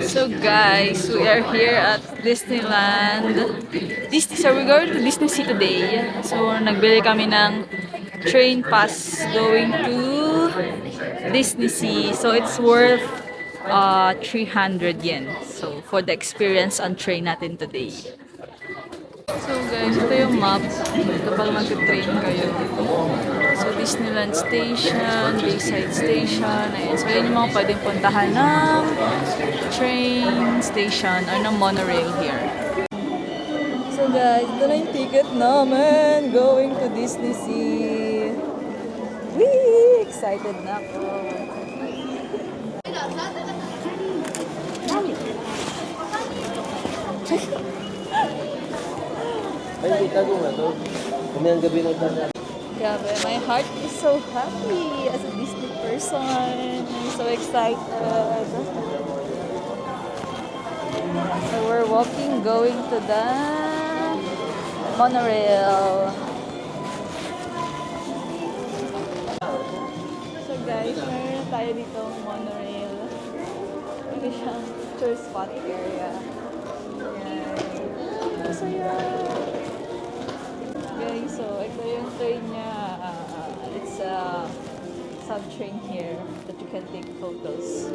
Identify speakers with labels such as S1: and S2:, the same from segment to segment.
S1: So guys, we are here at Disneyland. So we're going to Disney Sea today. So nagbili kami ng train pass going to Disney Sea. So it's worth 300 yen. So for the experience on train natin today. So guys, ito yung map. Kapag mag-train kayo. So Disneyland Station, Bayside Station. Ayan. So yun yung mga pwedeng puntahan ng train station or ng monorail here. So guys, ito na yung ticket namin going to Disney Sea. Wee! Excited na ako.
S2: Ay, itago nga to. Kumayang gabi na ito.
S1: Grabe, my heart is so happy as a Disney person. I'm so excited. So we're walking, going to the monorail. So guys, meron tayo dito monorail. Ito siyang picture spot area. Ayan. So yeah. Guys, so ito yung train niya. It's a sub-train here that you can take photos.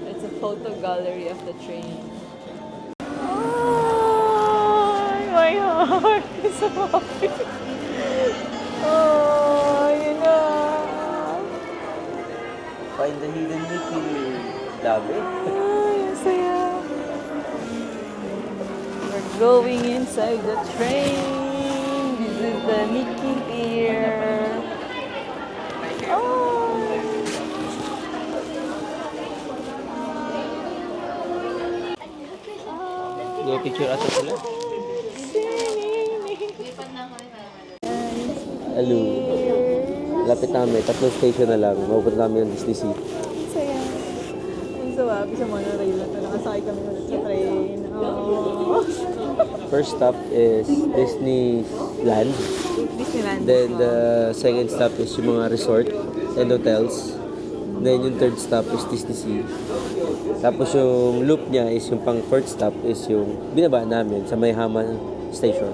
S1: It's a photo gallery of the train. My heart is so happy. Oh, yun na.
S2: Find the hidden Mickey. Dami.
S1: Ay, ang saya. We're going inside the train. This is the Mickey Pier. Oh.
S2: Go picture ata sila. Hello. Lapit namin. 3 station na lang. Mapupunta namin ng Disney Sea.
S1: Saya. I'm so happy sa monorail na ito. Nakasakay kami ulit sa train. Oh.
S2: First stop is Disneyland.
S1: Disneyland.
S2: Then the second stop is yung mga resort and hotels. Then yung third stop is Disney Sea. Tapos yung loop niya is yung pang fourth stop is yung binaba namin sa Mayhama Station.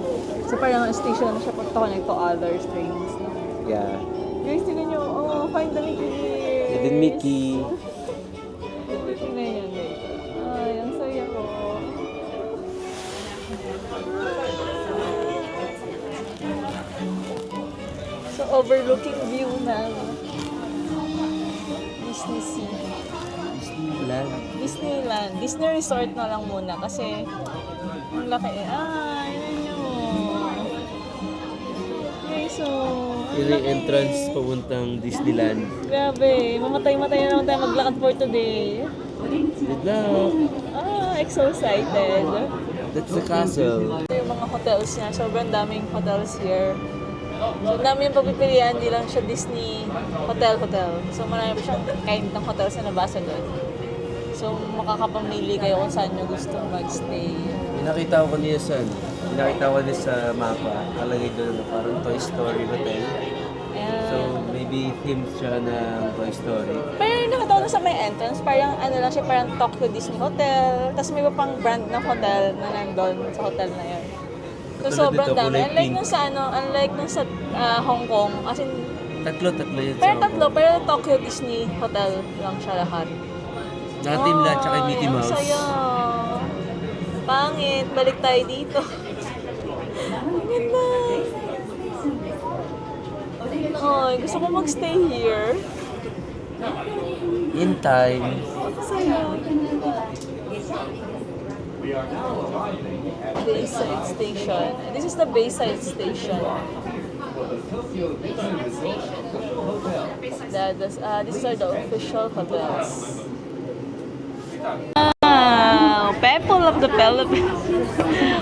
S1: So parang station na siya to connect to other trains. No?
S2: Yeah.
S1: Guys, tingnan nyo. Oh, find the Mickey here.
S2: Hidden Mickey.
S1: Tingnan yan guys. Ay, ang saya ko. So overlooking view ng Disney Sea.
S2: Disneyland.
S1: Disneyland. Disney Resort na lang muna kasi ang laki. Ay, yun yun. Okay, so
S2: Yun yung entrance papuntang Disneyland.
S1: grabe. Mamatay-matay na naman tayo maglakad for today.
S2: Good luck!
S1: So excited.
S2: That's the castle.
S1: Ito yung mga hotels niya. Sobrang daming hotels here. So, dami yung pagpipilian. Hindi lang siya Disney hotel. So, marami pa siyang kind ng hotels na nabasa doon. So, makakapamili kayo kung saan nyo gustong magstay.
S2: Pinakita ko niya sa mapa. Kalagay doon parang Toy Story Hotel. So, maybe themed siya ng Toy Story.
S1: Pero yung nakatawa na sa may entrance, parang ano lang siya, parang Tokyo Disney Hotel. Tapos may iba pang brand ng hotel na nandun sa hotel na yun. So,
S2: Tulad
S1: sobrang
S2: dito,
S1: dami.
S2: kulay
S1: Unlike
S2: pink.
S1: nung sa Hong Kong, as in,
S2: Tatlo yun
S1: pero
S2: sa
S1: tatlo, pero Tokyo Disney Hotel lang siya lahat.
S2: Natim lahat tsaka yung Mickey
S1: Ay,
S2: Mouse.
S1: ang saya. Pangit. Balik tayo dito. Ang ganda. Ay, gusto ko magstay here.
S2: In time.
S1: Saya. Bayside Station. This is the Bayside Station. These are the official hotels. Wow! People of the Philippines.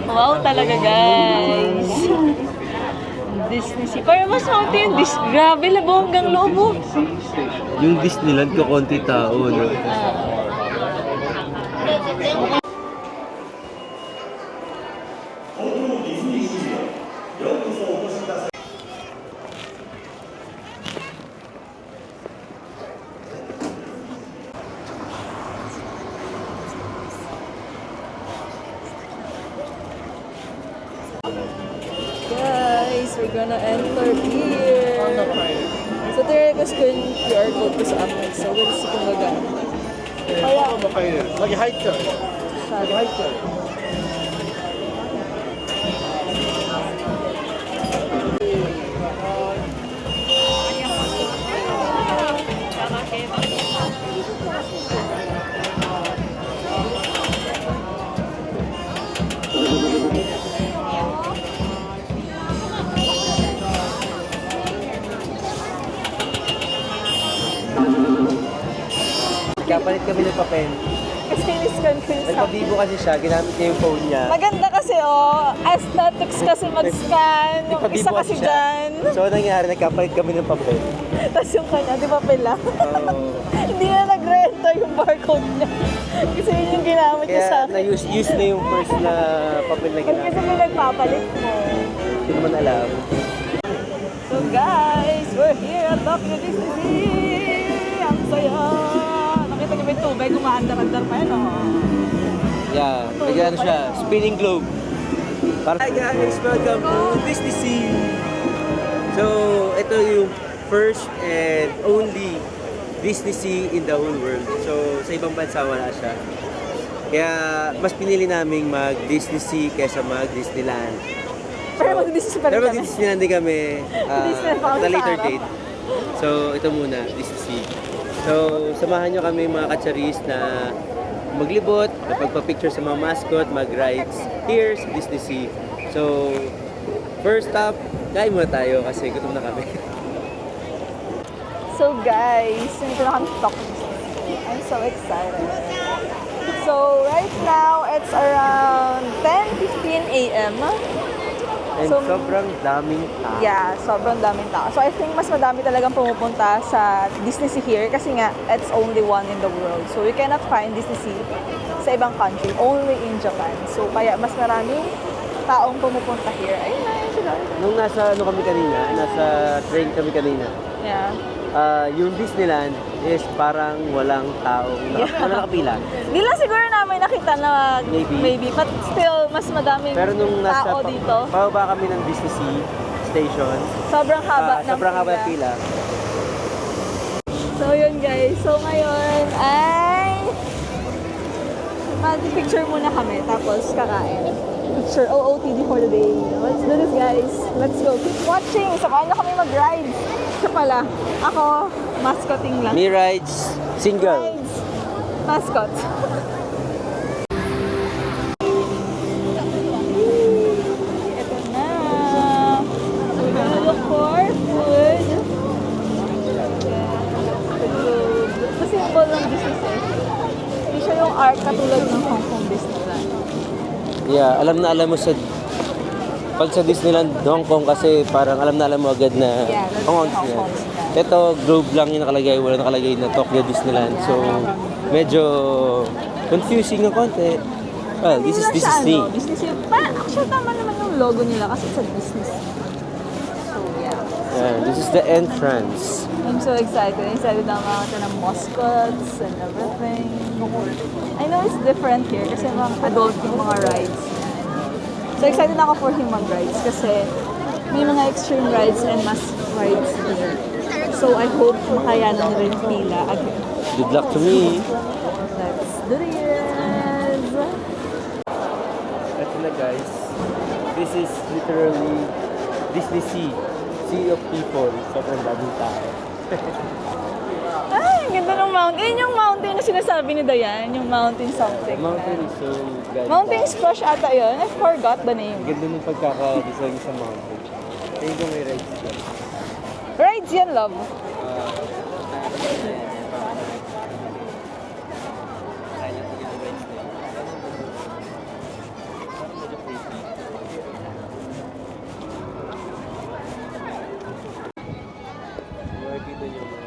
S1: Wow talaga, guys. Disney Sea. Parang mas konti yung grabe, labo hanggang loob mo.
S2: Yung Disneyland ko konti tao, no?
S1: we're gonna enter here. So, tinrequest ko yung QR code ko sa app. So, we'll see kung gagana. Kaya,
S3: Lagi height ka. Lagi height ka.
S2: Kapalit kami ng papel.
S1: kasi in-scan ko yung sa
S2: Nagpabibo kasi siya, ginamit niya yung phone niya.
S1: Maganda kasi aesthetics kasi mag-scan. Yung isa
S2: Nagpabibo
S1: kasi
S2: siya.
S1: dyan.
S2: So, anong nangyari, nagkapalit kami ng papel.
S1: Tapos yung kanya, di ba pila?
S2: Oo.
S1: Hindi na nag-renta yung barcode niya. Kasi yun yung ginamit niya sa
S2: Kaya,
S1: akin.
S2: na-use na yung first na papel na
S1: Ba't kasi
S2: ginamit.
S1: may nagpapalit mo?
S2: Hindi naman alam.
S1: So guys, we're here at Tokyo Disney. Ang saya. Nakita niyo ba yung tubig? Umaandar-andar pa yan, oh.
S2: Yeah, nagano siya, spinning globe. Hi guys, welcome to Disney Sea. So, ito yung first and only Disney Sea in the whole world. So, sa ibang bansa wala siya. Kaya, mas pinili naming mag-Disney Sea kaysa mag-Disneyland.
S1: Pero mag-Disney pa rin
S2: Pero
S1: kami.
S2: mag-Disneyland din kami
S1: Disneyland pa kami
S2: at a
S1: sa
S2: later
S1: araw.
S2: date. So, ito muna, Disney Sea. So, samahan nyo kami mga katsaris na maglibot, magpapicture sa mga mascot, mag-rides here sa Disney Sea. So, first stop, kain muna tayo kasi gutom na kami.
S1: So guys, hindi ko na kami talk to Disney. I'm so excited. So right now, it's around 10:15 a.m.
S2: And
S1: So,
S2: sobrang daming tao.
S1: Yeah, sobrang daming tao. So I think mas madami talagang pumupunta sa Disney Sea here kasi nga, it's only one in the world. So we cannot find Disney Sea sa ibang country, only in Japan. So kaya mas maraming taong pumupunta here. Ayun na, yun sila.
S2: Nung nasa kami kanina, nasa train kami kanina,
S1: Yeah.
S2: yung Disneyland is parang walang taong walang nakapila.
S1: Di lang siguro namin nakita na
S2: Maybe.
S1: but still, mas madaming
S2: Pero nung nasa
S1: tao dito.
S2: pababa kami ng Disney Sea station,
S1: Sobrang haba ng
S2: sobrang haba ng pila.
S1: So yun guys, so ngayon ay mag-picture muna kami tapos kakain. Picture OOTD for the day. Let's do this guys. Let's go. Keep watching. Samahan na kami mag-ride. Siya pala. Ako, mascoting lang.
S2: Me rides, single.
S1: Rides. Mascot. Ito na. We're gonna look for food. Ito symbol ng business eh. Hindi siya yung art katulad ng Hong Kong Disneyland.
S2: Yeah, alam na alam mo sa pag sa Disneyland Hong Kong kasi parang alam na alam mo agad na
S1: Yeah, that's
S2: Hong Kong
S1: Hong Kong
S2: Disneyland.
S1: Disneyland.
S2: Ito, globe lang yung nakalagay, wala nakalagay na Tokyo Disneyland. So, medyo confusing ng konti. Well, this is Disney.
S1: Disney Sea. Actually, tama naman yung logo nila kasi it's a business. So, yeah.
S2: Yeah, this is the entrance.
S1: I'm so excited. Excited na makakita ng mascots and everything. I know it's different here kasi mga adult yung mga rides. So excited na ako for him mag-rides kasi may mga extreme rides and mass rides here. So I hope makayanan rin pila agad.
S2: Good luck to me.
S1: Let's do this!
S2: Ito na guys. This is literally Disney Sea. Sea of people. Sobrang daming tao.
S1: Ay, ang ganda ng mountain. Yun yung mountain na sinasabi ni Dayan. Yung mountain something.
S2: The mountain is so ganda.
S1: Mountain Splash ata yun. I forgot the name.
S2: Ganda ng pagkaka-design sa mountain. Tingin ko may rides dyan.
S1: Rides yan, love.
S2: Makikita niyo mga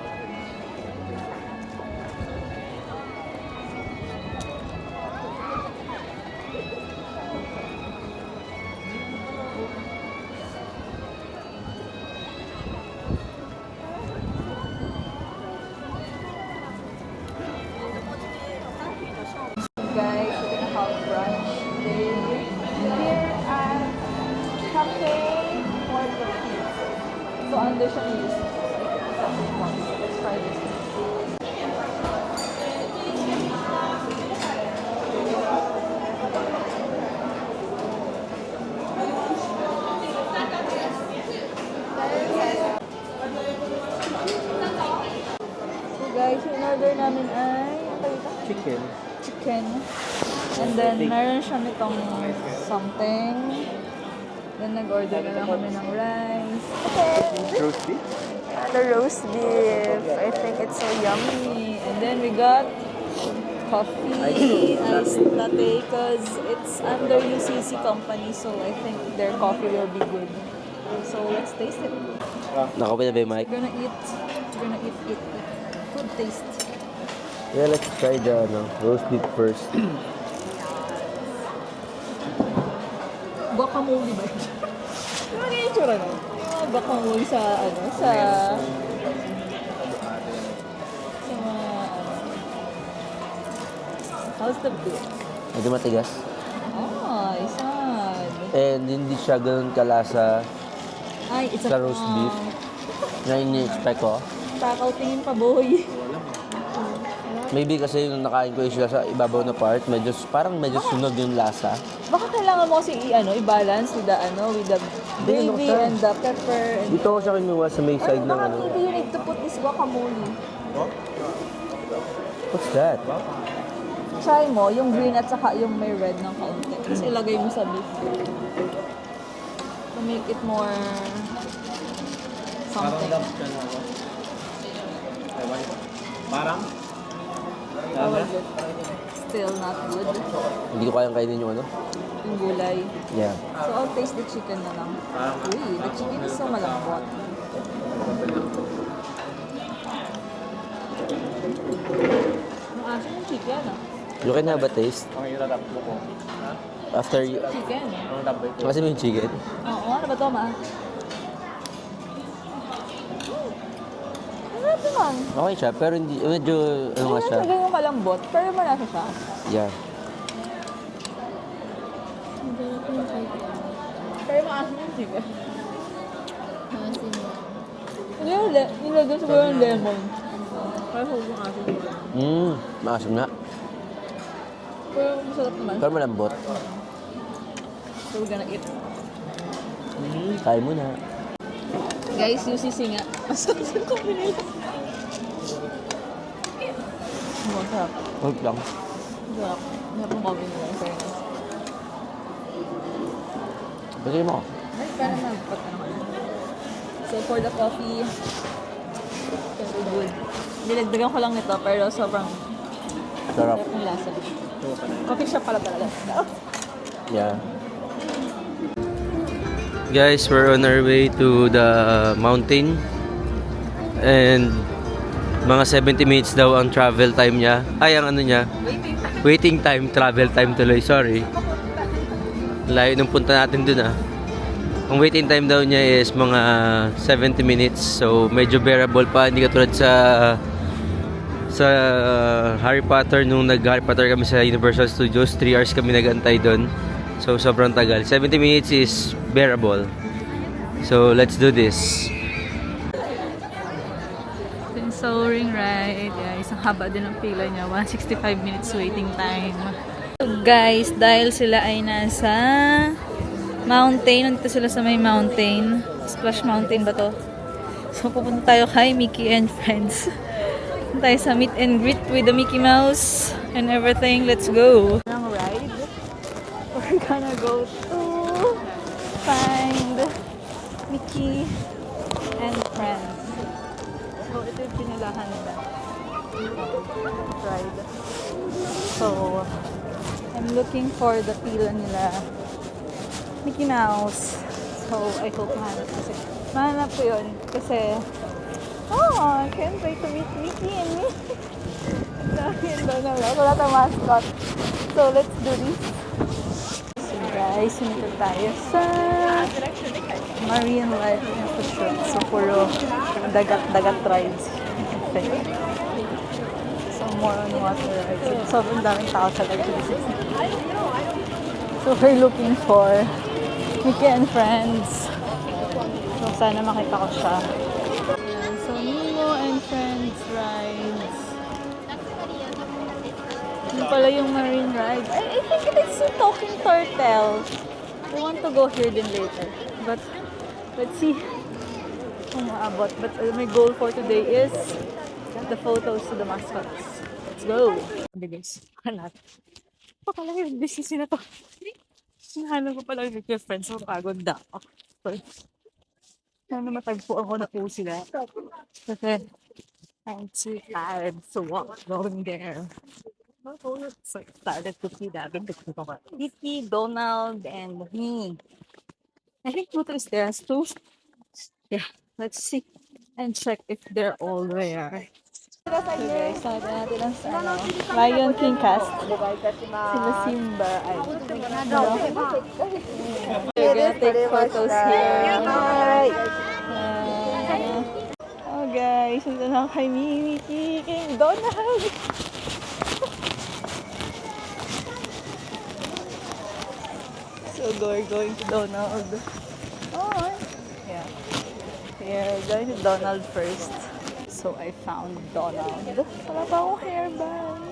S1: under siya ni Lucy. Let's try this. So guys, yung order namin ay
S2: Chicken.
S1: chicken. And then, meron siya nitong something. Then, nag-order na lang kami ng rice. Okay.
S2: Roast beef?
S1: The roast beef. I think it's so yummy. And then, we got coffee, iced latte, because it's under UCC company. So, I think their coffee will be good. So, let's taste it.
S2: Nakapin na ba yung mic?
S1: We're gonna eat. Good taste.
S2: Yeah, let's try the roast beef first.
S1: Guacamole ba yun? Ano yung itsura na? Guacamole sa sa mga, how's the beef?
S2: Medyo matigas.
S1: Isan.
S2: And hindi siya ganun kalasa
S1: Ay, it's
S2: sa roast beef na ini-expect ko.
S1: Takaw tingin pa, boy.
S2: Maybe kasi yung nakain ko is sa ibabaw na part, parang medyo sunog yung lasa.
S1: Baka kailangan mo kasi i-balance with the gravy and the pepper. And
S2: Dito ko siya kinuha sa may side ng
S1: baka maybe you need to put this guacamole.
S2: What's that?
S1: Try mo, yung green at saka yung may red ng kaunti. Tapos ilagay mo sa beef. To make it more something.
S3: Parang?
S1: How was it? Still not good.
S2: Hindi ko kayang kainin yung
S1: Yung gulay.
S2: Yeah.
S1: So I'll taste the chicken na lang. Uy, the chicken is so malambot. Ang asin yung chicken
S2: You can have a taste
S3: Ang hirap mo ko.
S2: after you...
S1: Chicken.
S3: Ang dabay ko.
S2: Kasi mo yung chicken.
S1: Oo, ano ba ito, ma? Sarap naman.
S2: Okay siya, pero hindi, medyo, ano nga
S1: Hindi
S2: siya.
S1: na ganyan kalambot, pero malasa siya.
S2: Yeah.
S1: Pero maasin yung chicken. Nilagyan siguro yung lemon. Kaya sobrang asin yun.
S2: Maasim nga.
S1: Pero masarap naman.
S2: Pero malambot.
S1: So we're gonna eat.
S2: Kain mo na.
S1: Guys, UCC nga. Masarap yung coffee nila. Masarap.
S2: Huwag lang.
S1: Masarap. Masarap yung coffee nila. In fairness.
S2: Bagay mo.
S1: Ay, para magpat ano ka na. So for the coffee, so good. Dinagdagan ko lang nito, pero sobrang
S2: Sarap.
S1: sarap yung lasa. Coffee shop pala talaga.
S2: Yeah. Guys, we're on our way to the mountain. And mga 70 minutes daw ang travel time niya. Ay, ang ano niya? Waiting time, travel time tuloy. Sorry. Layo nung punta natin dun ah. Ang waiting time daw niya is mga 70 minutes. So, medyo bearable pa. Hindi katulad sa Harry Potter. Nung nag-Harry Potter kami sa Universal Studios, 3 hours kami nag-antay dun. So, sobrang tagal. 70 minutes is bearable. So, let's do this. Yung soaring ride. Yeah, isang haba din ang pila niya. 165 minutes waiting time. So, guys, dahil sila ay nasa mountain. Nandito sila sa may mountain. Splash Mountain ba to? So, pupunta tayo kay Mickey and Friends. Pupunta tayo sa meet and greet with the Mickey Mouse and everything. Let's go! Ang ride. We're gonna go to find Mickey and Friends. So, ito yung pinalahan nila. Ride. So, I'm looking for the pila nila. Mickey Mouse. So, I hope mahanap kasi. Mahanap ko yun. Kasi, I can't wait to meet Mickey and me. Wala tayong mascot. So, let's do this. So, guys, sunod tayo sa Marine Life Institute. So, puro dagat rides. Okay. So, more on water rides. Sobrang daming tao sa dagat. So, we're looking for Mickey and Friends. So,
S1: Sana makita ko siya. Ayan, so Nemo and Friends rides. Yun pala yung marine ride. I think it is a talking turtle. I want to go here din later. But, let's see kung maabot. But my goal for today is the photos to the mascots. Let's go! Guys, hanap. Pala yung decision na to. Hinahanap ko pala yung with your friends. So, pagod na ako. Sana matagpuan ko na po sila. Kasi, I'm too tired to walk going there. So excited to see that. Mickey, Donald, and me. I think Pluto is there as too. Yeah, let's see and check if they're all there. So guys, sabi natin ang Lion King cast. Sila Simba. Ay, we're gonna take photos here. Oh guys, nandun na kay Mickey and Donald. So we're going to Donald. Oh, yeah. We're going to Donald first. So I found Donald. Wala pa akong hairband.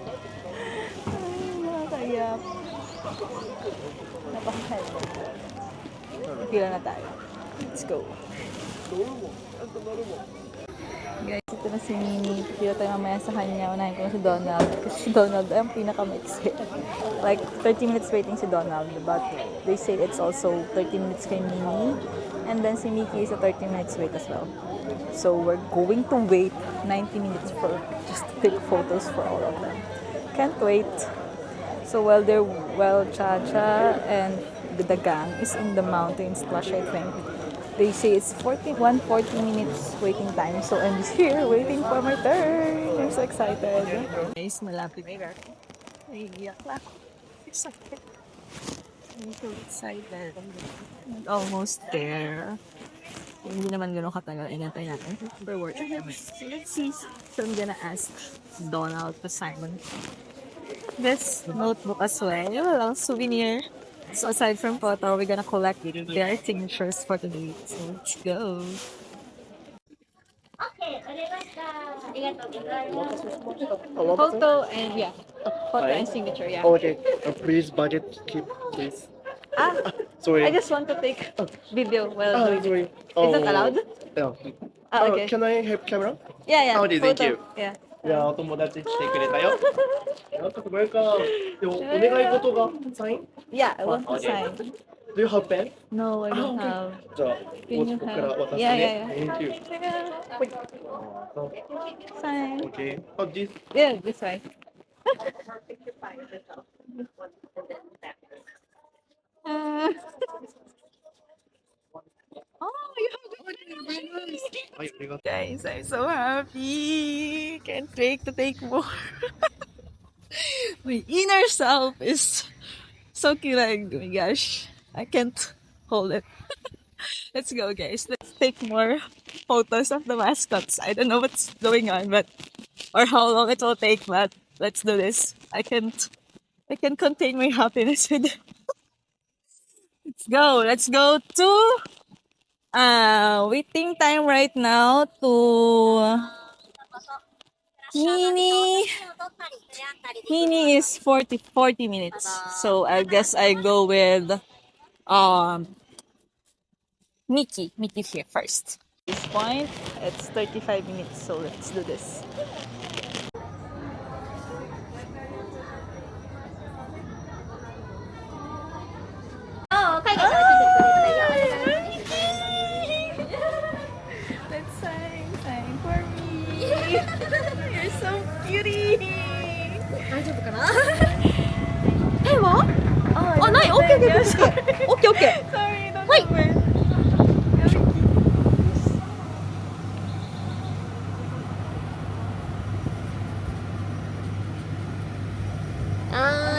S1: Ay, nakakayak. Napaka-hairband. Pila na tayo. Let's go. Guys, ito na si Mimi. Pila tayo mamaya sa kanya. Unahin ko na si Donald. Kasi si Donald ay ang pinaka-maiksi. Like, 30 minutes waiting si Donald. But they say it's also 30 minutes kay Mimi. And then si Mickey is a 30 minutes wait as well. So we're going to wait 90 minutes for just to take photos for all of them. Can't wait. So while Chacha and the gang is in the mountain splash, I think. They say it's 40 minutes waiting time. So I'm just here waiting for my turn. I'm so excited. Guys, malapit. Naiiyak lang. Excited. I'm so excited. Almost there. Hindi naman gano'ng katagal. Inantay natin. Super worth it. So let's see. So I'm gonna ask Donald to Simon this notebook as well. Walang souvenir. So aside from photo, we're gonna collect their signatures for today. So let's go. Photo and yeah. Photo and signature, yeah.
S3: Okay. Please budget keep please. Sorry.
S1: I just want to take video while doing
S3: sorry.
S1: it. Is that allowed?
S3: Yeah.
S1: Okay.
S3: Can I have camera?
S1: Yeah.
S3: Okay, thank
S1: Photo.
S3: you.
S1: Yeah.
S3: いや、お友達来てくれたよ。なんかすごいか。でも、お願い事がサイン
S1: Yeah, I want to
S3: Okay.
S1: sign.
S3: Do you have pen?
S1: No, I don't
S3: okay.
S1: have.
S3: じゃあ、
S1: Can you
S3: 僕から渡
S1: have?
S3: す
S1: Yeah,
S3: ね。
S1: yeah,
S3: Thank you.
S1: Sign.
S3: Okay. Oh, this.
S1: Yeah, this way. Uh, oh, you have the
S3: Ay, arigato.
S1: Guys, I'm so happy. Can't wait to take more. My inner self is so cute. Like, oh my gosh, I can't hold it. Let's go, guys. Let's take more photos of the mascots. I don't know what's going on, but or how long it will take, but let's do this. I can't contain my happiness with it. Let's go to waiting time right now to Mini is 40 minutes. So I guess I go with Mickey here first. At this point, it's 35 minutes, so let's do this. Let's sign for me. You're so cutie.
S4: 大丈夫かなペンはあ、ない。オッケーオッケーオッケーオッケーオッケー
S1: Sorry, don't
S4: Wait.
S1: open.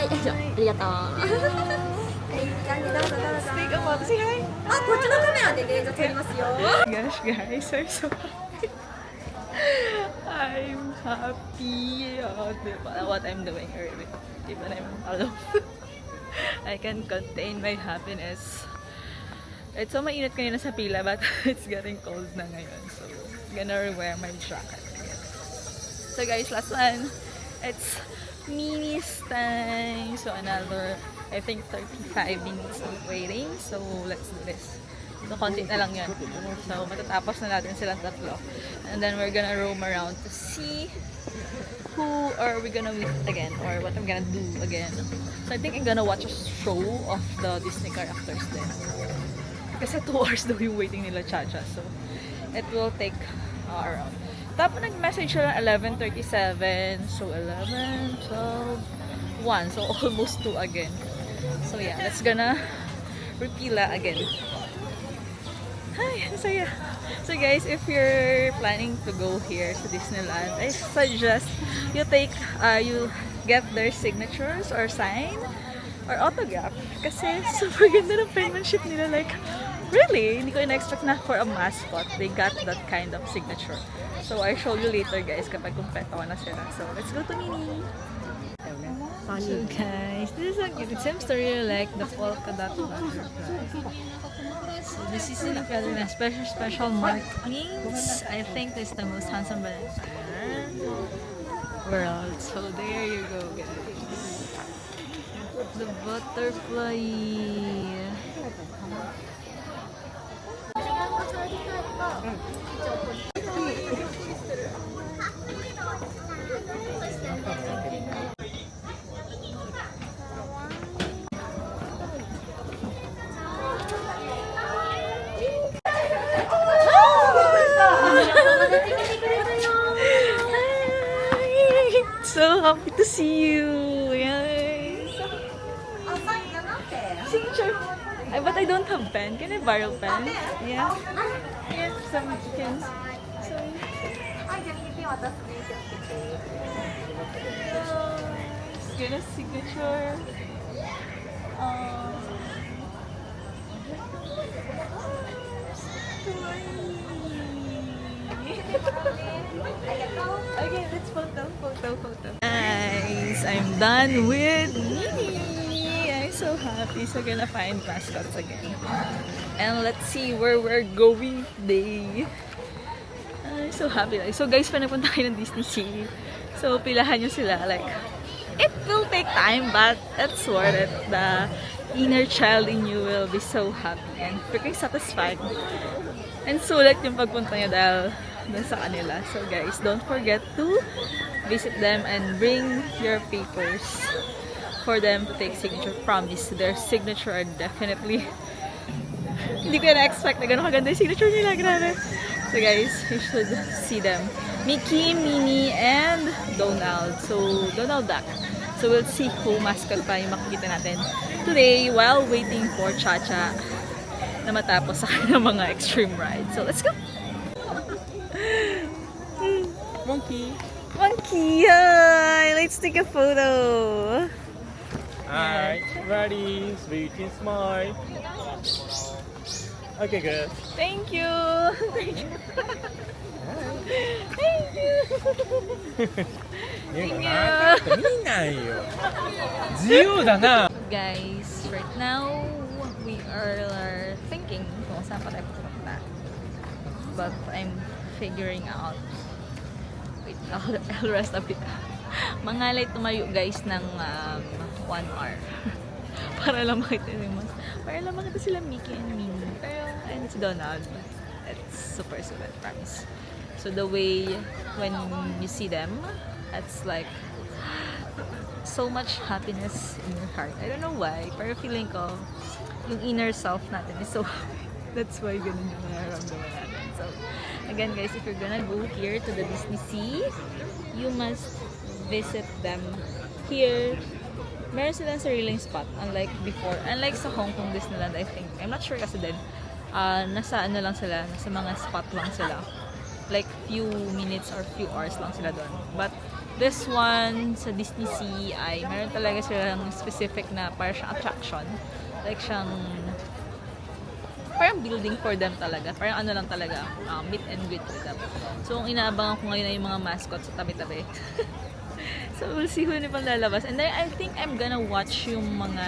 S4: よいしょありがとうはいいい感じどうぞどうぞ
S1: Speak about say hi.
S4: あ、こっちのカメラで映像撮りますよ
S1: Gosh, guys, I'm so happy. I'm happy what I'm doing early. Even I'm alone. I can contain my happiness. It's so mainit kanina sa pila, but it's getting cold na ngayon. So, gonna wear my jacket again. So guys, last one. It's Mimi's time. So another, I think 35 minutes of waiting. So let's do this. So konti na lang yun. So matatapos na natin silang tatlo. And then we're gonna roam around to see who are we gonna meet again or what I'm gonna do again. So I think I'm gonna watch a show of the Disney characters then. Kasi 2 hours daw yung waiting nila Chacha. So it will take around. Tapos nag-message siya 11:37. So 11, 12, 1. So almost 2 again. So yeah, let's gonna repila again. Hi, saya. So guys, if you're planning to go here to Disneyland, I suggest you get their signatures or sign or autograph. Kasi super ganda ng penmanship nila. Like, really, hindi ko in-expect na for a mascot, they got that kind of signature. So I'll show you later guys kapag kumpleto na sila. So let's go to Mini. So guys, this is so cute. It seems to really like the polka dot butterfly. So this is in a special markings. I think this is the most handsome butterfly world. So there you go guys. The butterfly. So happy to see you. Yes. Signature. But I don't have pen. Can I borrow pen? Yeah. Yes, some chickens. So, get a signature. Okay, let's photo. Guys, I'm done with Mini. I'm so happy. So gonna find mascots again. And let's see where we're going today. I'm so happy. So guys, panapunta kayo ng Disney Sea. So pilahan nyo sila. Like, it will take time, but it's worth it. The inner child in you will be so happy and freaking satisfied. And sulit yung pagpunta nyo dahil dun sa kanila. So guys, don't forget to visit them and bring your papers for them to take signature. Promise, their signature are definitely hindi ko na-expect na gano'ng kaganda yung signature nila. Grabe. So guys, you should see them. Mickey, Minnie, and Donald. So, Donald Duck. So we'll see who mascot pa yung makikita natin today while waiting for Chacha na matapos sa kanyang mga extreme rides. So let's go!
S3: Monkey.
S1: Monkey! Hi! Let's take a photo!
S3: Alright, ready, sweet and smile. Okay, good.
S1: Thank you! Thank you! Thank you! Thank you! Guys, right now, we are thinking kung saan pa tayo pupunta. But I'm figuring out. Wait, I'll rest a bit. Mangalay tumayo guys ng 1 hour. Para lang makita sila Mickey and Minnie. Pero, and si Donald. It's super sulit, promise. So the way when you see them, it's like so much happiness in your heart. I don't know why, pero feeling ko yung inner self natin is so happy. That's why ganun yung nararamdaman natin. So again guys, if you're gonna go here to the Disney Sea, you must visit them here. Meron silang sariling spot, unlike before. Unlike sa Hong Kong Disneyland, I think. I'm not sure kasi din. Nasa ano lang sila, nasa mga spot lang sila. Like few minutes or few hours lang sila doon. But this one sa Disney Sea ay meron talaga silang specific na parang siyang attraction. Like siyang parang building for them talaga. Parang ano lang talaga, meet and greet with them. So, ang inaabangan ko ngayon ay yung mga mascots sa tabi-tabi. So, we'll see who na pang lalabas. And then, I think I'm gonna watch yung mga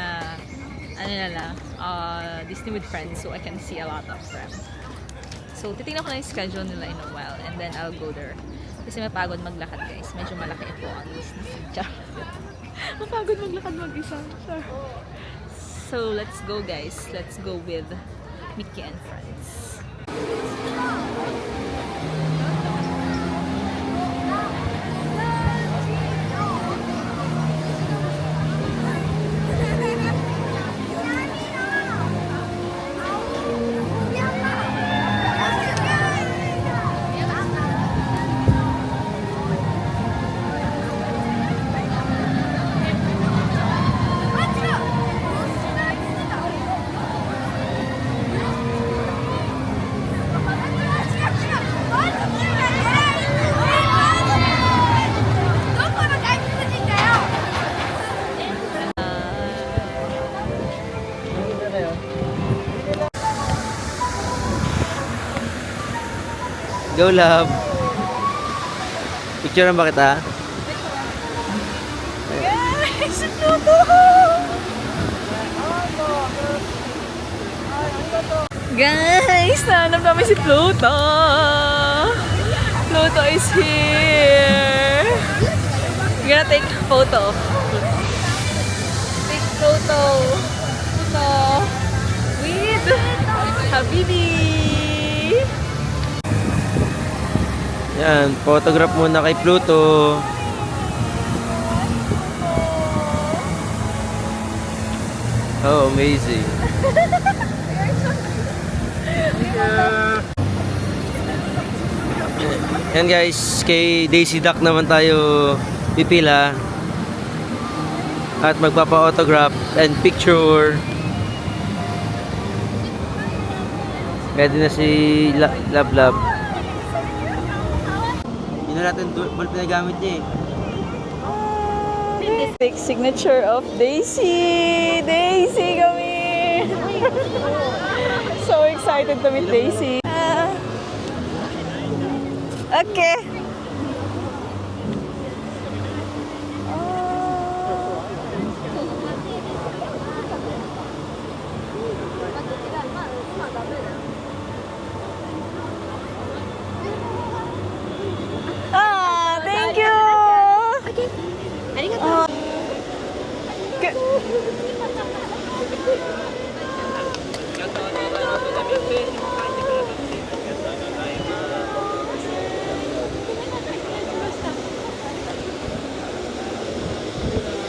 S1: ano na lang, Disney with friends, so I can see a lot of them. So, titignan ko na yung schedule nila in a while, and then I'll go there. Kasi mapagod maglakad, guys. Medyo malaki po ang Disney. Char. Mapagod maglakad mag-isa. Char. So, let's go, guys. Let's go with Mickey and friends.
S2: Go, love. Picture ba kita?
S1: Guys, Pluto! Guys, nahanap namin si Pluto! Pluto is here! We're gonna take a photo. Take photo. Pluto. With Habibi.
S2: Yan, photograph muna kay Pluto. Oh, amazing. Yan guys, kay Daisy Duck naman tayo pipila. At magpapa-autograph and picture. Pwede na si Love Love. Hindi na natin ball pinagamit niya eh.
S1: Big signature of Daisy! Daisy, come here! So excited to meet Daisy. Okay. Thank you!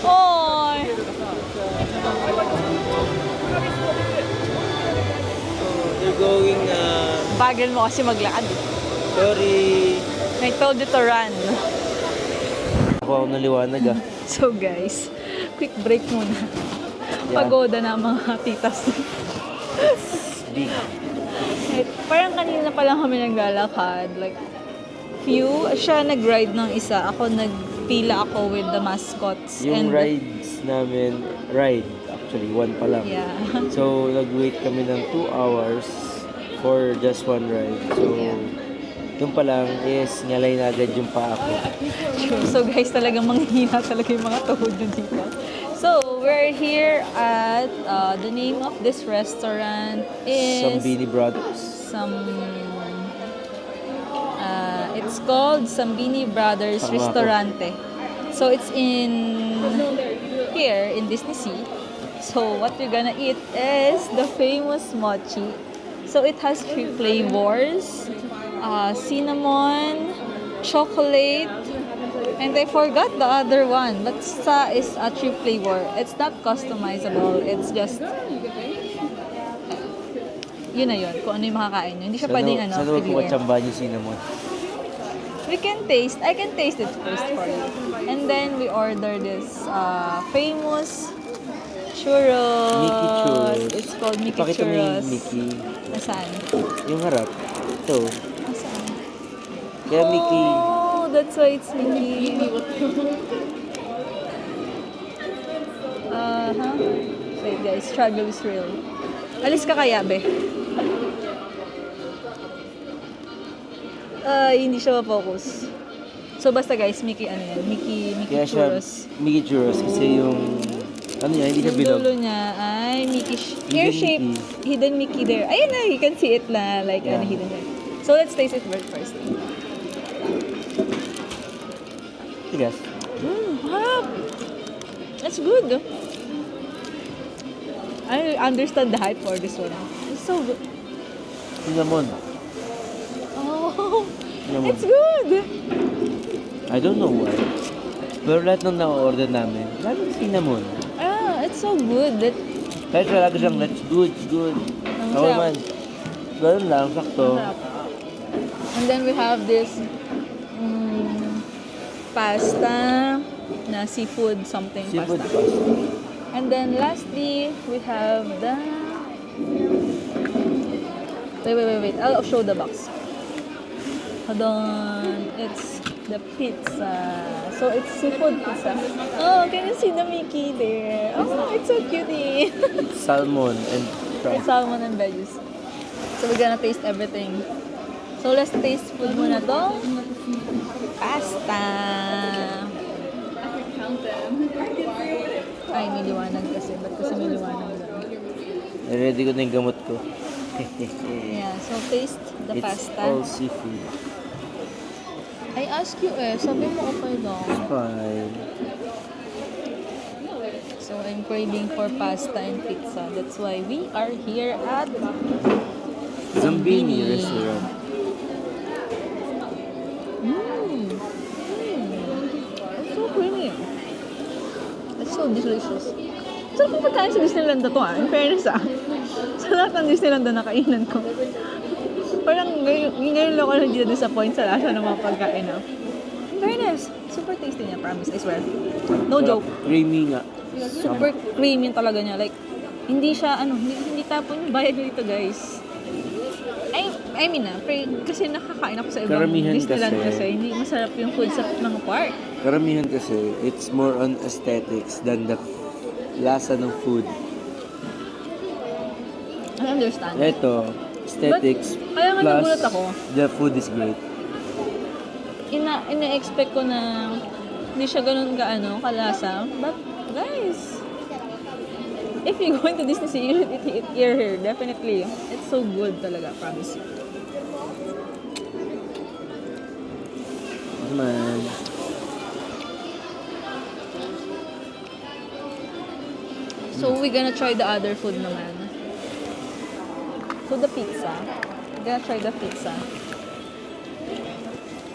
S1: Oy!
S2: You're going
S1: Bagal mo kasi maglakad.
S2: sorry.
S1: I told you to run.
S2: Ako naliwanag ah.
S1: So guys, quick break muna.
S2: Yeah.
S1: Pagoda na ang mga titas.
S2: Big.
S1: Parang kanina pa lang kami naglalakad. Like, siya nag-ride ng isa. Ako nagpila ako with the mascots.
S2: Yung rides namin, actually, one pa lang.
S1: Yeah.
S2: So, nag-wait kami ng 2 hours for just one ride. So, yung pa lang is ngalay na agad yung paa ko.
S1: True. So guys, talagang manghihina talaga yung mga tuhod nyo dito. So, we're here at, the name of this restaurant is...
S2: Sambini Brothers.
S1: It's called Sambini Brothers
S2: Tama ako.
S1: Ristorante. So, it's here in Disney Sea. So, what we're gonna eat is the famous mochi. So, it has 3 flavors. Cinnamon, chocolate, and I forgot the other one. But sa is a 3 flavor. It's not customizable. It's just yun na yun. Kung ano yung makakain nyo. Hindi siya pwedeng
S2: Sana
S1: piliin.
S2: magpapachamba niyo cinnamon.
S1: We can taste. I can taste it first for you. And then we order this famous churros.
S2: Mickey churros.
S1: It's called Mickey
S2: Ipakita mo
S1: churros.
S2: yung Mickey.
S1: Nasaan?
S2: Yung harap. Ito.
S1: Nasaan?
S2: Kaya Mickey.
S1: Oh, that's why it's Mickey. Wait guys, struggle is real. Alis ka kaya, be? Hindi siya ma-focus. So basta guys, Mickey ano yan? Mickey
S2: Kaya siya
S1: churros.
S2: Mickey churros kasi yung Ano yan? Hindi siya
S1: Yung
S2: bilog.
S1: dulo niya ay Mickey,
S2: Hidden
S1: pear-shaped,
S2: Mickey.
S1: hidden Mickey there. Ayun na, you can see it na, like,
S2: Yeah.
S1: hidden there. So, let's taste it first.
S2: Tigas.
S1: Harap! That's good. I understand the hype for this one. It's so good.
S2: Cinnamon.
S1: Oh,
S2: Cinnamon.
S1: it's good!
S2: I don't know why. Pero lahat ng na-order namin, laging cinnamon.
S1: Ah, it's so good.
S2: Kahit wala siyang that's good, good.
S1: Ang
S2: Ako
S1: sarap.
S2: man, ganun lang, sakto.
S1: Masarap. And then we have this pasta na seafood something
S2: Seafood
S1: pasta.
S2: pasta.
S1: And then lastly, we have the... Wait. I'll show the box. Hold on. It's the pizza. So it's seafood pizza. Oh, can you see the Mickey there? Oh, it's so cutie.
S2: Salmon and
S1: With
S2: shrimp.
S1: salmon and veggies. So we're gonna taste everything. So let's taste food muna to. Pasta. Ay, may liwanag kasi. Ba't kasi may liwanag doon?
S2: Ready ko na yung gamot ko.
S1: Yeah, so taste the
S2: It's
S1: pasta.
S2: all seafood.
S1: I ask you sabi mo okay lang.
S2: Fine.
S1: So I'm craving for pasta and pizza. That's why we are here at
S2: Zambini restaurant.
S1: It's so creamy. It's so delicious. Sarap yung pagkain sa Disneyland na to In fairness Sa lahat ng Disneyland na nakainan ko. Parang ngayon lang ako hindi na-disappoint sa lasa ng mga pagkain In fairness, super tasty niya, promise, I swear. No joke.
S2: Creamy nga.
S1: Super creamy talaga niya. Like, hindi siya, hindi tapon yung bayad nito, guys. I mean kasi nakakain ako sa ibang
S2: Karamihan
S1: Disneyland
S2: kasi-
S1: kasi hindi masarap yung food sa mga park.
S2: Karamihan kasi, it's more on aesthetics than the lasa ng food.
S1: I understand.
S2: Ito, aesthetics
S1: kaya nga
S2: plus
S1: nagulat ako.
S2: the food is great.
S1: Ina-expect ko na hindi siya ganun kalasa. But, guys, if you're going to Disney Sea, you should eat here. Definitely. It's so good talaga, promise.
S2: Man.
S1: So, we're gonna try the other food naman. So, the pizza. We're gonna try the pizza.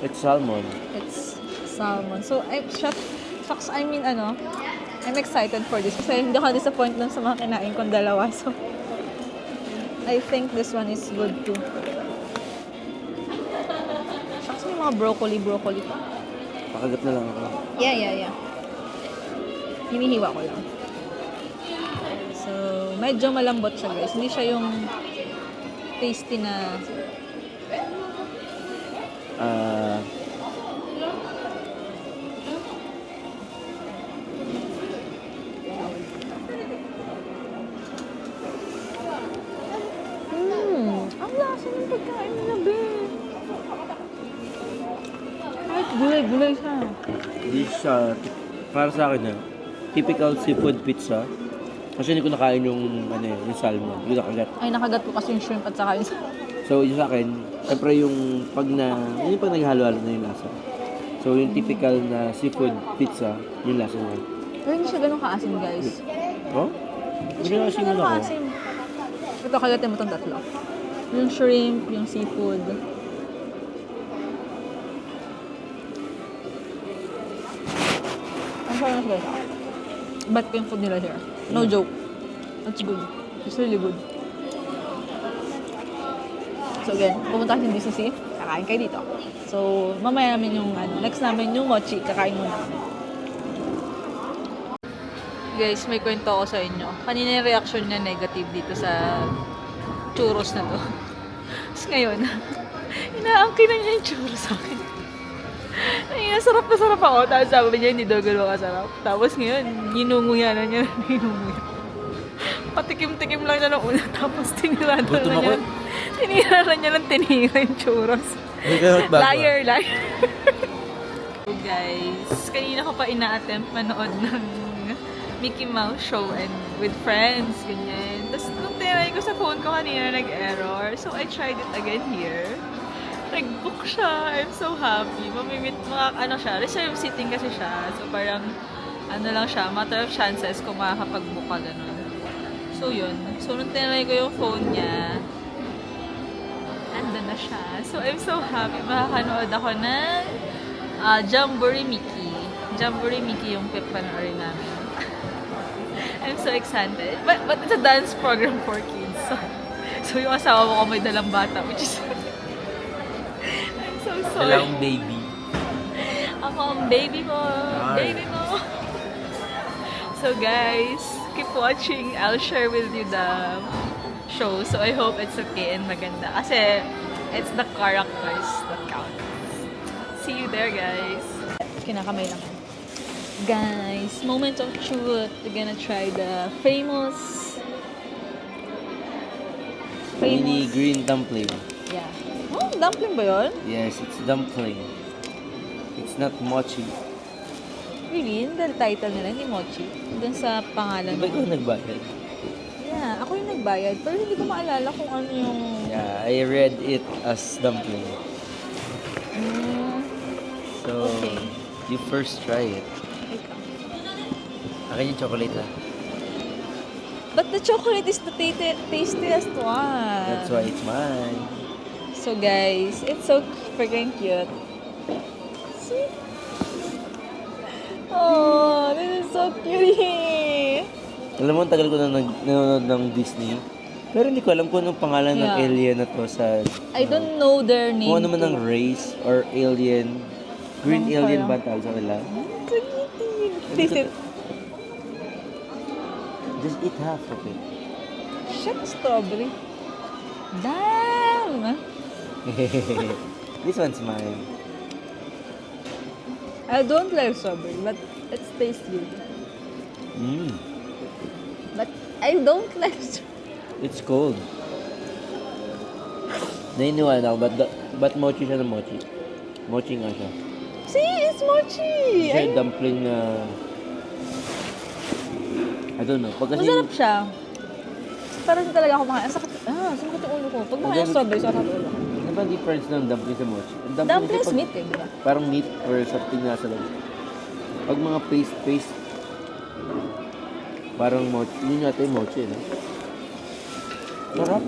S2: It's salmon.
S1: It's salmon. So, shucks, I'm excited for this. Kasi hindi ako disappoint dun sa mga kinain kong dalawa. So, I think this one is good too. Shucks, may mga broccoli pa.
S2: Pakagat na lang ako.
S1: Yeah. Hinihiwa ko lang. So, medyo malambot siya, guys. Hindi siya yung tasty na... Ang lasa ng pagkain nila, be. Kahit gulay-gulay siya.
S2: This para sa akin typical seafood pizza. Kasi hindi ko nakain yung yung salmon. Hindi ko nakagat.
S1: Ay, nakagat ko kasi yung shrimp at saka yung...
S2: So, yung sa akin, syempre yung pag naghalo-halo na yung lasa. So, yung typical na seafood pizza, yung lasa niya.
S1: Pero hindi siya ganun kaasim, guys.
S2: Oh? Hindi na kasi
S1: ganun
S2: ako.
S1: kaasim. Ito, kagatin mo itong tatlo. Yung shrimp, yung seafood. Ang sarap guys. But yung food nila here. No joke. It's good. It's really good. So again, pumunta kasi Disney Sea, kakain kayo dito. So, mamaya namin yung, next namin yung mochi, kakain muna kami. Guys, may kwento ako sa inyo. Kanina yung reaction niya negative dito sa churros na to. Tapos ngayon, inaangkin na niya yung churros sa akin. Ay, sarap na sarap ako. Tapos sabi niya, hindi daw gano'n kasarap. Tapos ngayon, ninunguya na niya. Patikim-tikim lang siya nung una. Tapos tinira na
S2: Gutom ako.
S1: niya. Tinira na niya ng tinira yung churros. Liar. So guys, kanina ko pa ina-attempt manood ng Mickey Mouse show and with friends, ganyan. Tapos nung tinry ko sa phone ko kanina, nag-error. So I tried it again here. Nag-book siya. I'm so happy. Mamimit, ano siya, reserve seating kasi siya. So parang, ano lang siya, matter of chances kung makakapag-book ka, gano'n. So yun. So nung tinry ko yung phone niya, andun na siya. So I'm so happy. Makakanood ako ng Jamboree Mickey. Jamboree Mickey yung panoorin namin. I'm so excited. But it's a dance program for kids. So yung asawa ko may dalang bata, which is... I'm so sorry.
S2: Dalawang baby.
S1: Ako ang baby mo. Baby mo. So guys, keep watching. I'll share with you the show. So I hope it's okay and maganda. Kasi it's the characters that count. See you there, guys. Kinakamay lang. Guys, moment of truth. We're gonna try the famous...
S2: Mini green dumpling.
S1: Yeah. Oh, dumpling ba yun?
S2: Yes, it's dumpling. It's not mochi.
S1: Really? Yung title nila, hindi mochi. Doon sa pangalan.
S2: Di ba ikaw nagbayad?
S1: Yeah, ako yung nagbayad. Pero hindi ko maalala kung ano yung...
S2: Yeah, I read it as dumpling. So,
S1: Okay.
S2: you first try it.
S1: Ikaw.
S2: Akin yung chocolate ha.
S1: But the chocolate is the tastiest one.
S2: That's why it's mine.
S1: So guys, it's so freaking cute. See? Oh, this is so cute.
S2: Alam mo, ang tagal ko na nanonood ng Disney. Pero hindi ko alam kung anong pangalan ng
S1: Yeah.
S2: alien na to sa...
S1: I don't know their name.
S2: Kung ano man ang race or alien. Green
S1: Ang
S2: alien
S1: parang-
S2: ba tawag sa kanila?
S1: So cute. Taste it.
S2: Just eat half of it.
S1: Shit, strawberry. Damn!
S2: This one's mine.
S1: I don't like strawberry, but it tastes good.
S2: Mm.
S1: But I don't like strawberry.
S2: It's cold. Nainiwala ako, but mochi siya na mochi. Mochi nga siya.
S1: See, it's mochi!
S2: Siya yung dumpling na... I don't know. Pag kasi...
S1: Masarap siya. Pero hindi talaga ako makain. Sakit yung ulo ko. Pag makain strawberry, sakit ang ulo ko.
S2: Ano ba ang difference ng dumpling sa mochi? Ang
S1: Dumpling
S2: kasi
S1: is meat eh, di ba?
S2: Parang meat or something nasa loob. Pag mga paste, parang mochi. Yun yata yung mochi, no? Sarap.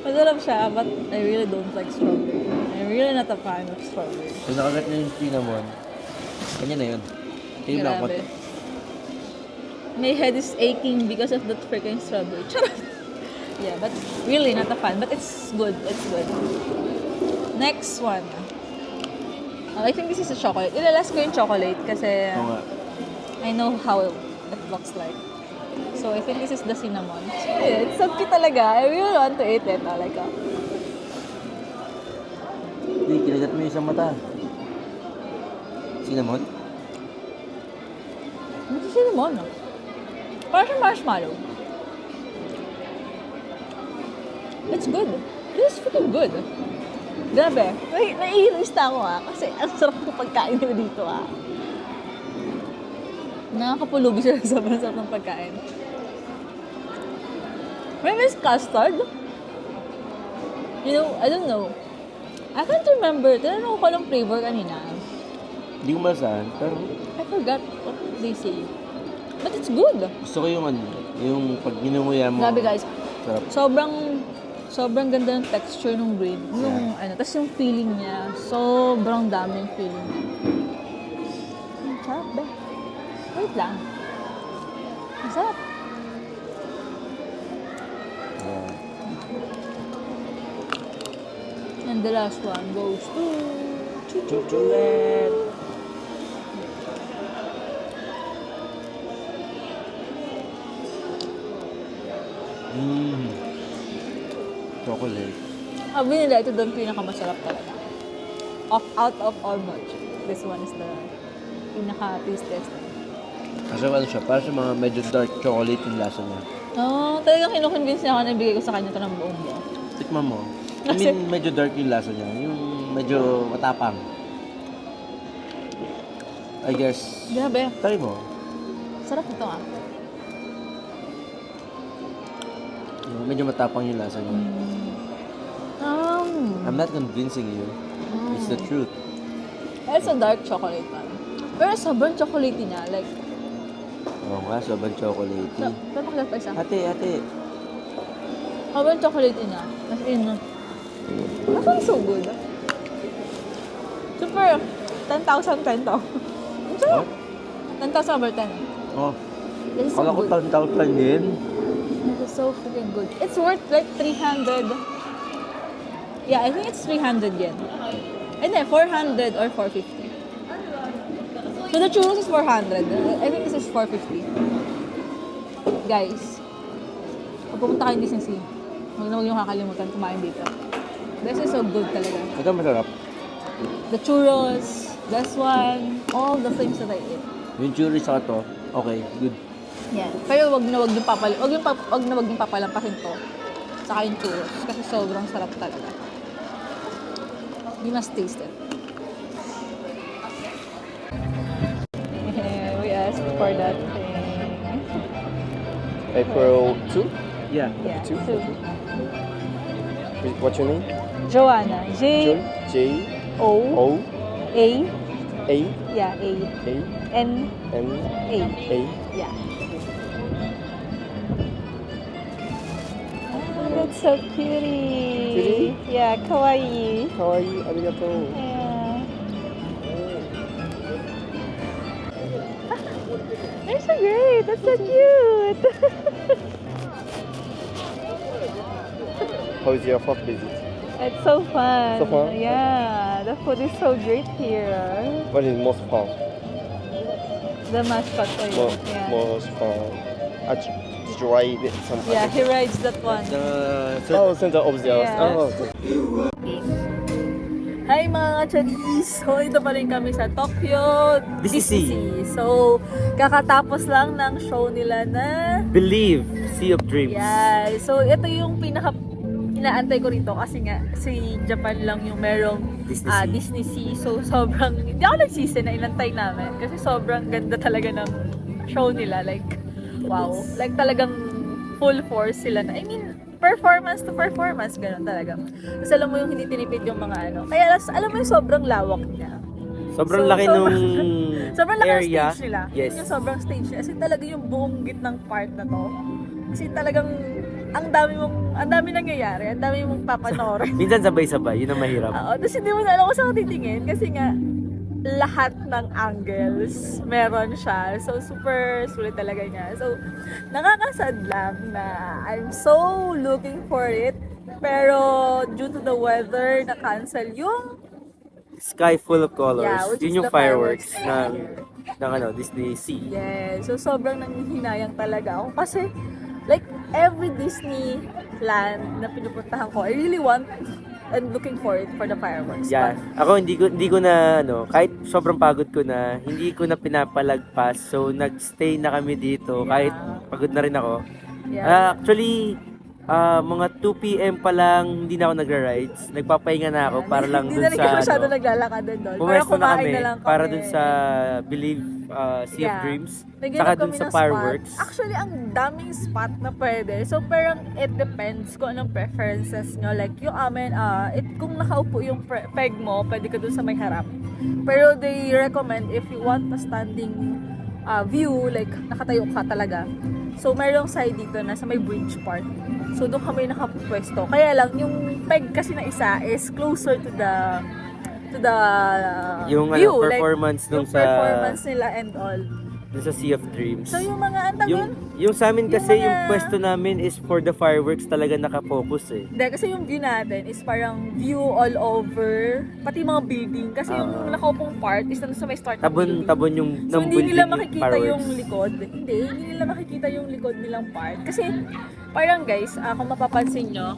S1: Masarap siya, but I really don't like strawberry. I'm really not a fan of strawberry.
S2: So nakagat na yung cinnamon. Kanya na yun. Tingin na ako.
S1: Grabe. My head is aching because of that freaking strawberry. Charot! Yeah, but really not a fan. But it's good. It's good. Next one. I think this is a chocolate. Ilalas ko yung chocolate kasi
S2: Oo nga.
S1: I know how it looks like. So I think this is the cinnamon. Yeah, it's so cute talaga. I really want to eat it. Talaga.
S2: Hindi, kinagat mo yung isang mata. Cinnamon?
S1: Ano cinnamon? Parang siya marshmallow. It's good. This is freaking good. Grabe. Naiirista ako kasi ang sarap ng pagkain nila dito Nakakapulubi sila sa sobrang sarap ng pagkain. Maybe it's custard? You know, I don't know. I can't remember. Tinanong ko lang flavor kanina.
S2: Hindi ko malasahan, pero
S1: I forgot what they say. But it's good.
S2: gusto ko yung ano, yung pag ginunguya mo.
S1: Grabe guys.
S2: Sarap.
S1: Sobrang ganda ng texture ng grain. Yung tas yung feeling niya, sobrang daming feeling niya. Sarap ba? Wait lang. Masarap.
S2: Yeah.
S1: And the last one goes to...
S2: Chocolate! Chocolate.
S1: Sabi nila, ito doon pinakamasarap talaga. Out of all much. This one is the pinaka-tastiest.
S2: Kasi ano siya, parang siya mga medyo dark chocolate yung lasa niya.
S1: Talagang kinukonvince niya ako na ibigay ko sa kanya ito ng buong buo.
S2: Tikman mo. I mean, medyo dark yung lasa niya. Yung medyo matapang. I guess,
S1: Grabe.
S2: try mo.
S1: Sarap ito ah.
S2: Medyo matapang yung lasa niya. I'm not convincing you. It's the truth.
S1: It's a dark chocolate man. Pero sobrang chocolatey niya. Like,
S2: Oo nga, sobrang chocolatey.
S1: pero pakilap pa isa.
S2: Ate.
S1: Sobrang chocolatey niya. As in, that's so good. Super, 10,000 to. Ang sarap. 10,000 over 10.
S2: Oh,
S1: This is so
S2: kala ko
S1: good.
S2: tantaw lang din.
S1: This is so freaking good. It's worth like 300. Yeah, I think it's 300 yen. And then 400 or 450. So the churros is 400. I think this is 450. Guys, pag pumunta kayo Disney Sea, huwag na huwag niyong kakalimutan kumain dito. This is so good talaga.
S2: Ito masarap.
S1: The churros, this one, all the things that I eat.
S2: Yung churros sa to, okay, good.
S1: Yan. Pero wag na wag yung papalampasin to. Saka yung churros. Kasi sobrang sarap talaga. You must taste it. We asked for that thing.
S3: April 2?
S2: Yeah.
S1: Yeah.
S3: Two?
S1: So,
S3: What's your name?
S1: Joanna.
S3: June?
S1: J-O-A.
S3: J-O-A?
S1: Yeah, A.
S3: A?
S1: N-A.
S3: A?
S1: Yeah. Oh, that's so cutie.
S3: Cutie?
S1: Yeah, kawaii.
S3: Kawaii, arigato.
S1: Yeah. They're so great. That's so cute.
S3: How's your first visit?
S1: It's so fun.
S3: So fun?
S1: Yeah, the food is so great here.
S3: What is most fun?
S1: The mascot toy. Yeah.
S3: Most fun. Did you ride some
S1: Yeah, he rides that one.
S3: Oh, center of the
S1: Yeah.
S3: Oh, okay.
S1: Hi mga chadis! So, ito pa rin kami sa Tokyo
S2: Disney
S1: Disney. So, kakatapos lang ng show nila na
S2: Believe, Sea of Dreams.
S1: yeah. So, ito yung pinaka inaantay ko rito kasi nga si Japan lang yung merong
S2: Disney Sea.
S1: Disney Sea. So, sobrang hindi ako nagsisi na inantay namin kasi sobrang ganda talaga ng show nila. Like, wow. Like, talagang full force sila na. I mean, performance to performance, gano'n talaga. Tapos alam mo yung hindi tinipid yung mga ano. Kaya alam mo yung sobrang lawak niya.
S2: Sobrang
S1: So,
S2: laki
S1: sobrang-
S2: nung
S1: Sobrang laki ng
S2: area.
S1: stage nila.
S2: Yes.
S1: Yun yung sobrang stage nila. Kasi talaga yung buong gitnang part na to. Kasi talagang ang dami nangyayari. Ang dami mong papanoorin.
S2: Minsan sabay-sabay, yun ang mahirap.
S1: Oo. Tapos hindi mo na alam kung saan ka titingin. Kasi nga, lahat ng angles meron siya. So, super sulit talaga niya. So, nakakasad lang na I'm so looking for it. Pero, due to the weather, na-cancel yung
S2: Sky full of colors.
S1: Yeah, which is
S2: Yun yung
S1: the
S2: fireworks
S1: fireworks
S2: ng ano, Disney Sea.
S1: yeah. So, sobrang nanghihinayang talaga ako. Kasi, like, every Disney land na pinupuntahan ko, I really want and looking for it for the fireworks.
S2: Yeah. Ako hindi ko na ano, kahit sobrang pagod ko na, hindi ko na pinapalagpas. So nagstay na kami dito kahit pagod na rin ako.
S1: But, yeah.
S2: Actually, mga 2 PM pa lang hindi na ako nagra-rides. Nagpapahinga na ako para lang
S1: Hindi
S2: dun
S1: na rin
S2: sa
S1: kayo masyado
S2: ano.
S1: naglalakad din doon. Para
S2: Pumesto na
S1: kumain
S2: kami
S1: na lang kami.
S2: para dun sa Believe Sea of
S1: Yeah.
S2: Dreams.
S1: Naghanap
S2: Saka dun
S1: kami
S2: sa
S1: ng
S2: fireworks.
S1: spot. Actually, ang daming spot na pwede. So, parang it depends kung anong preferences nyo. Like, yung amin, kung nakaupo yung peg mo, pwede ka dun sa may harap. Pero they recommend if you want a standing view, like nakatayo ka talaga. So, mayroong side dito na sa may bridge part. So, doon kami nakapwesto. Kaya lang, yung peg kasi na isa is closer to the
S2: Yung
S1: view.
S2: ano, performance
S1: like,
S2: nung
S1: yung
S2: sa
S1: performance nila and all.
S2: dun sa Sea of Dreams.
S1: So, yung mga antag
S2: Yung sa amin kasi
S1: yung
S2: yung
S1: mga-
S2: pwesto namin is for the fireworks talaga nakafocus eh.
S1: Hindi, kasi yung view natin is parang view all over, pati mga building. Kasi yung nakaupong part is nandun sa may start ng building.
S2: Tabon yung
S1: So,
S2: ng
S1: hindi
S2: building
S1: nila
S2: yung
S1: makikita
S2: fireworks.
S1: yung likod. Hindi nila makikita yung likod nilang part. Kasi, parang guys, kung mapapansin nyo,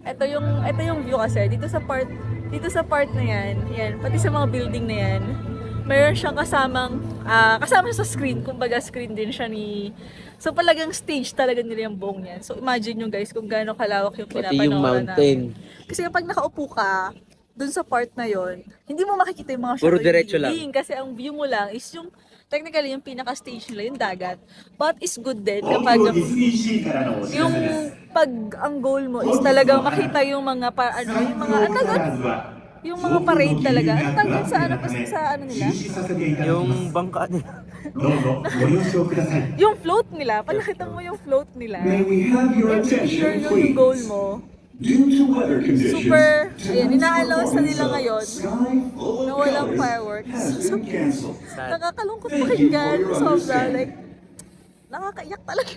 S1: ito yung view kasi, dito sa part na yan, pati sa mga building na yan, mayroon siyang kasama siya sa screen, kumbaga screen din siya so palagang stage talaga nila yung buong yan. So imagine nyo guys kung gaano kalawak yung
S2: Pati
S1: pinapanooran
S2: yung mountain.
S1: namin. Kasi kapag nakaupo ka, dun sa part na yon, hindi mo makikita yung mga
S2: Puro
S1: shadow
S2: diretso
S1: building. Kasi ang view mo lang is yung, technically, yung pinaka-stage nila, yung dagat. But is good din kapag yung pag ang goal mo is talagang makita yung mga yung mga parade talaga. Ano tawag sa ano sa ano nila?
S2: Yung bangka nila.
S1: Yung float nila, pag nakita mo yung float nila,
S5: May we have your
S1: and sure
S5: attention,
S1: yun yung goal
S5: please?
S1: mo.
S5: Due to weather conditions,
S1: Super, ayan, ina-announce na nila ngayon
S5: sky full
S1: na
S5: of
S1: walang
S5: colors
S1: fireworks.
S5: has been canceled.
S1: Nakakalungkot pakinggan, sobra, like, nakakaiyak talaga.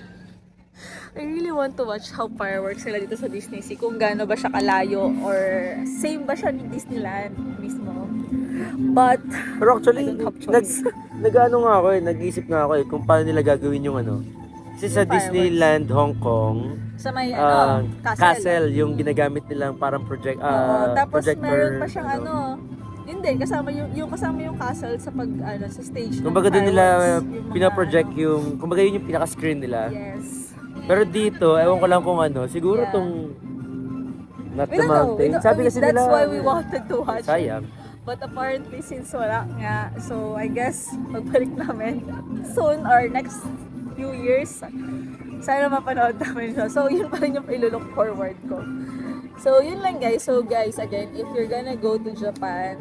S1: I really want to watch how fireworks sila dito sa Disney Sea, kung gaano ba siya kalayo or same ba siya ni Disneyland mismo. But,
S2: Pero actually,
S1: I don't have choice.
S2: nag-ano nga ako nag-isip nga ako kung paano nila gagawin yung ano. Kasi sa
S1: Yung
S2: Disneyland Hong Kong,
S1: sa may
S2: castle yung ginagamit nilang parang
S1: tapos
S2: projector.
S1: meron pa siyang hindi, kasama kasama yung castle sa sa stage ng
S2: Kumbaga doon nila
S1: fireworks, yung mga-
S2: pinaproject yung, kumbaga yun yung pinaka-screen nila.
S1: Yes.
S2: Pero dito, ewan ko lang kung ano, siguro
S1: Yeah.
S2: tong Not
S1: We
S2: the
S1: don't know.
S2: Mountain. Sabi kasi
S1: That's
S2: nila,
S1: why we wanted to watch it.
S2: sayang.
S1: But apparently, since wala nga, so I guess, pagbalik namin soon or next few years, sana mapanood namin siya. So, yun pa rin yung ilulook forward ko. So, yun lang guys. So guys, again, if you're gonna go to Japan,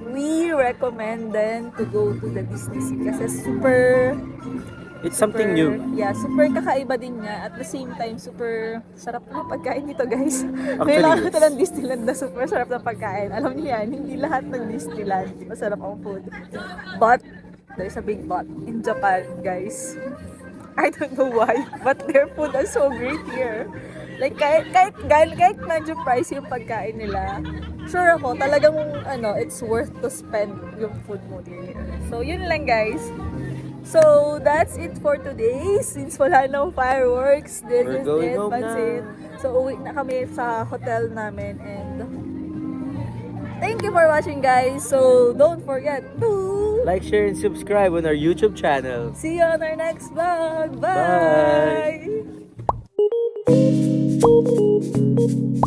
S1: we recommend then to go to the Disney Sea kasi super
S2: It's something new.
S1: Yeah, super kakaiba din niya. At the same time, super sarap ng pagkain dito, guys. May
S2: Actually,
S1: lang
S2: yes.
S1: ito ng Disneyland na super sarap ng pagkain. Alam niyo yan, hindi lahat ng Disneyland masarap ang food. But, there's a big but in Japan, guys. I don't know why, but their food is so great here. Like, kahit medyo pricey yung pagkain nila, sure ako, talagang, it's worth to spend yung food mo here. So, yun lang, guys. So, that's it for today. Since wala nang fireworks, this
S2: We're
S1: is
S2: going
S1: it.
S2: home
S1: That's
S2: na.
S1: it. So, uwi na kami sa hotel namin. And, thank you for watching, guys. So, don't forget to
S2: Like, share, and subscribe on our YouTube channel.
S1: see you on our next vlog.
S2: Bye.
S1: Bye.